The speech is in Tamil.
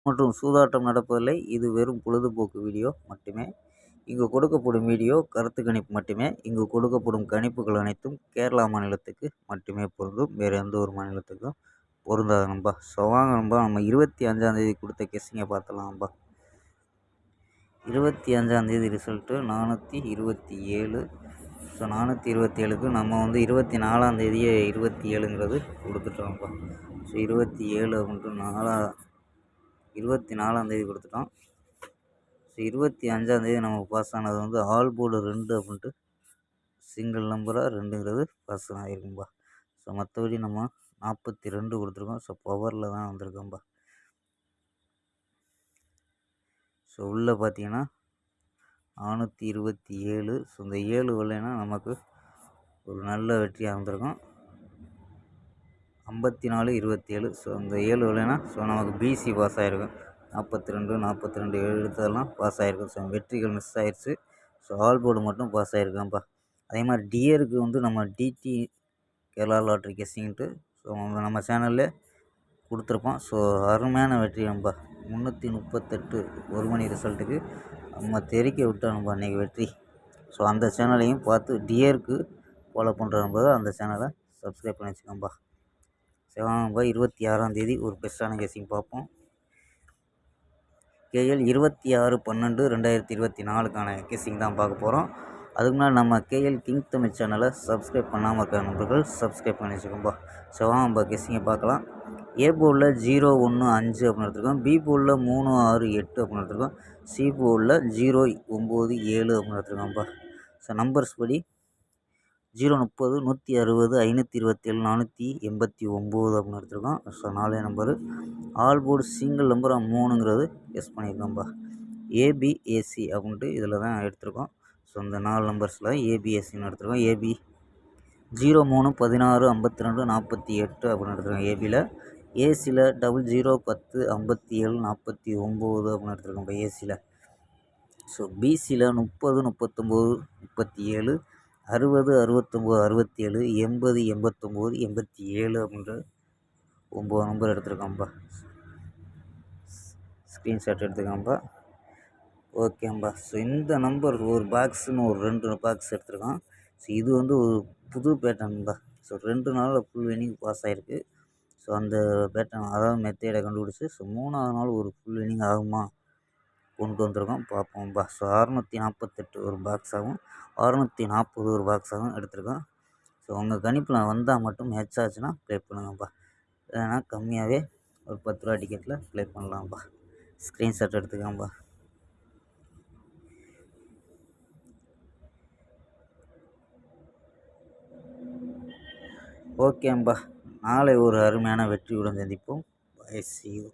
மற்றும் சூதாட்டம் நடப்பதில்லை. இது வெறும் பொழுதுபோக்கு வீடியோ மட்டுமே. இங்கு கொடுக்கப்படும் வீடியோ கருத்து கணிப்பு மட்டுமே. இங்கு கொடுக்கப்படும் கணிப்புகள் அனைத்தும் கேரளா மாநிலத்துக்கு மட்டுமே பொருந்தும். வேறு எந்த ஒரு மாநிலத்துக்கும் பொருந்தாது நண்பா. ஸோ வாங்க நண்பா, நம்ம 25ஆந்தேதி கொடுத்த கெஸ்ஸிங்கை பார்த்துலாம் நண்பா. 25ஆந்தேதி ரிசல்ட்டு 427. ஸோ 427க்கு நம்ம வந்து 24ஆந்தேதியே 27ங்கிறது கொடுத்துட்டோம்ப்பா. ஸோ 27 அப்படின்ட்டு 24ஆந்தேதி கொடுத்துட்டோம். ஸோ 25ஆந்தேதி நம்ம பாஸ் ஆனது வந்து ஆல் போர்டு 2 அப்படின்ட்டு சிங்கிள் நம்பராக 2ங்கிறது பாஸ் ஆகிருக்கும்பா. ஸோ மற்றபடி நம்ம 42 கொடுத்துருக்கோம். ஸோ பவரில் தான் வந்திருக்கோம்பா. ஸோ உள்ளே பார்த்தீங்கன்னா 427. ஸோ இந்த 7 வரலைன்னா நமக்கு ஒரு நல்ல வெற்றியாக வந்திருக்கும். 54, 27. ஸோ இந்த 7 வரலைன்னா ஸோ நமக்கு பிசி பாஸ் ஆகிருக்கும். 42, 42 எடுத்ததெல்லாம் பாஸ் ஆகிருக்கும். ஸோ வெற்றிகள் மிஸ் ஆயிடுச்சு. ஸோ ஆல் போர்டு மட்டும் பாஸ் ஆகிருக்கான்ப்பா. அதே மாதிரி டியருக்கு வந்து நம்ம டிடி கேரளா லாட்ரி கெஸ்ஸிங்ட்டு ஸோ நம்ம சேனல்லே கொடுத்துருப்போம். ஸோ அருமையான வெற்றி நண்பா. 338 1 மணி ரிசல்ட்டுக்கு நம்ம தெரிக்க விட்டோம்ப்பா இன்றைக்கி வெற்றி. ஸோ அந்த சேனலையும் பார்த்து டியருக்கு ஃபாலோ பண்ணுறம்போது அந்த சேனலை சப்ஸ்கிரைப் பண்ணி வச்சுக்கோம்பா. சரி வாங்கப்பா, 26ஆந்தேதி ஒரு பெஸ்ட்டான கெஸ்ஸிங் பார்ப்போம். கேஎல் 26/12/2024க்கான கெஸ்ஸிங் தான் பார்க்க போகிறோம். அதுக்கு முன்னாடி நம்ம கேஎல் கிங் தமிழ் சேனலை சப்ஸ்கிரைப் பண்ணாமல் இருக்க நண்பர்கள் சப்ஸ்கிரைப் பண்ணி வச்சுக்கோம்பா. ஸோ வாங்கப்பா கெஸ்ஸிங்கை பார்க்கலாம். ஏ போர்டில் 015 அப்படின்னு எடுத்துருக்கோம். பி போர்டில் 368 அப்படின்னு எடுத்துருக்கோம். சி போர்டில் 097 அப்படின்னு எடுத்துருக்கோம்ப்பா. ஸோ நம்பர்ஸ் படி 030, 160, 527, 489 அப்படின்னு எடுத்துருக்கோம். So 4 number. All board single number 3ங்கிறது கெஸ் பண்ணியிருக்கோம்ப்பா. ஏபிஏசி அப்படின்ட்டு இதில் தான் எடுத்திருக்கோம். ஸோ இந்த 4 நம்பர்ஸில் ஏபிஎஸ்சின்னு எடுத்துருக்கோம். ஏபி 03, 16, 52, 48 அப்படின்னு எடுத்துருக்கோம் ஏபியில். ஏசியில் 00, 10, 57, 49 அப்படின்னு எடுத்துருக்கோம் இப்போ ஏசியில். ஸோ பிசியில் 30, 39, 37, 60, 69, 67, 80, 89, 87 அப்படின்ற 9 நம்பர் எடுத்துருக்கோம்ப்பா. ஸ்க்ரீன்ஷாட் எடுத்துக்கோம்ப்பா. ஓகேம்பா. ஸோ இந்த நம்பர் ஒரு பாக்ஸுன்னு ஒரு 2 பாக்ஸ் எடுத்துருக்கோம். ஸோ இது வந்து ஒரு புது பேட்டர்ன்பா. ஸோ 2 நாளில் ஃபுல் வினிங் பாஸ் ஆகிருக்கு. ஸோ அந்த பேட்டர்ன் அதாவது மெத்தேடை கண்டுபிடிச்சி ஸோ 3ஆவது நாள் ஒரு ஃபுல் வினிங் ஆகுமா கொண்டு வந்திருக்கோம் பார்ப்போம்ப்பா. ஸோ 648 ஒரு பாக்ஸாகவும் 640 ஒரு பாக்ஸாகவும் எடுத்திருக்கோம். ஸோ உங்கள் கணிப்பில் வந்தால் மட்டும் மேட்ச் ஆச்சுன்னா ப்ளே பண்ணுங்கப்பா. இல்லைன்னா கம்மியாகவே ஒரு 10 ரூபா டிக்கெட்டில் ப்ளே பண்ணலாம்ப்பா. ஸ்க்ரீன்ஷாட் எடுத்துக்கோங்கப்பா. ஓகேம்பா. நாளை ஒரு அருமையான வெற்றியுடன் சந்திப்போம். Bye, see you.